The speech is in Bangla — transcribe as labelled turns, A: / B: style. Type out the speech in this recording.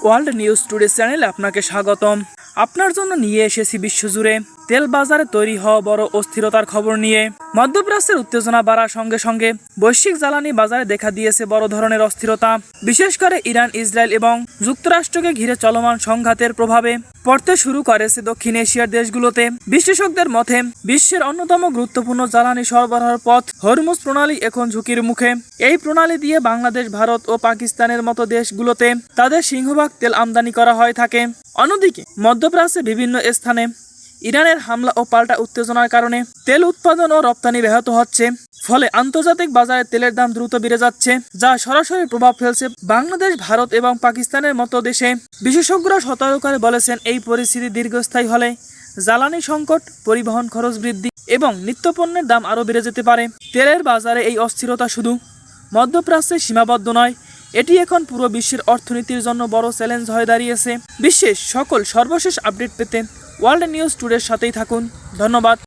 A: ওয়ার্ল্ড নিউজ টুডে চ্যানেলে আপনাকে স্বাগতম। আপনার জন্য নিয়ে এসেছি বিশ্বজুড়ে তেল বাজারে তৈরি হওয়া বড় অস্থিরতার খবর নিয়ে। মধ্যপ্রাচ্যের উত্তেজনা বাড়ার সঙ্গে সঙ্গে বৈশ্বিক জ্বালানি বাজারে দেখা দিয়েছে বড় ধরনের অস্থিরতা। বিশেষ করে ইরান, ইসরায়েল এবং যুক্তরাষ্ট্রকে ঘিরে চলমান সংঘাতের প্রভাবে পড়তে শুরু করেছে দক্ষিণ এশিয়ার দেশগুলোতে। বিশ্লেষকদের মতে বিশ্বের অন্যতম গুরুত্বপূর্ণ জ্বালানি সরবরাহের পথ হরমুজ প্রণালী এখন ঝুঁকির মুখে। এই প্রণালী দিয়ে বাংলাদেশ, ভারত ও পাকিস্তানের মতো দেশগুলোতে তাদের সিংহভাগ তেল আমদানি করা হয়ে থাকে। অন্যদিকে মধ্যপ্রাচ্যে বিভিন্ন স্থানে ইরানের হামলা ও পাল্টা উত্তেজনার কারণে তেল উৎপাদন ও রপ্তানি ব্যাহত হচ্ছে। ফলে আন্তর্জাতিক বাজারে তেলের দাম দ্রুত বেড়ে যাচ্ছে, যা সরাসরি প্রভাব ফেলছে বাংলাদেশ, ভারত এবং পাকিস্তানের মতো দেশে। বিশেষজ্ঞরা সতর্ক করে বলেছেন, এই পরিস্থিতি দীর্ঘস্থায়ী হলে জ্বালানি সংকট, পরিবহন খরচ বৃদ্ধি এবং নিত্যপণ্যের দাম আরও বেড়ে যেতে পারে। তেলের বাজারে এই অস্থিরতা শুধু মধ্যপ্রাচ্যে সীমাবদ্ধ নয়, এটি এখন পুরো বিশ্বের অর্থনীতির জন্য বড় চ্যালেঞ্জ হয়ে দাঁড়িয়েছে। বিশ্বের সর্বশেষ আপডেট পেতে ওয়ার্ল্ড নিউজ টুডের সাথেই থাকুন। ধন্যবাদ।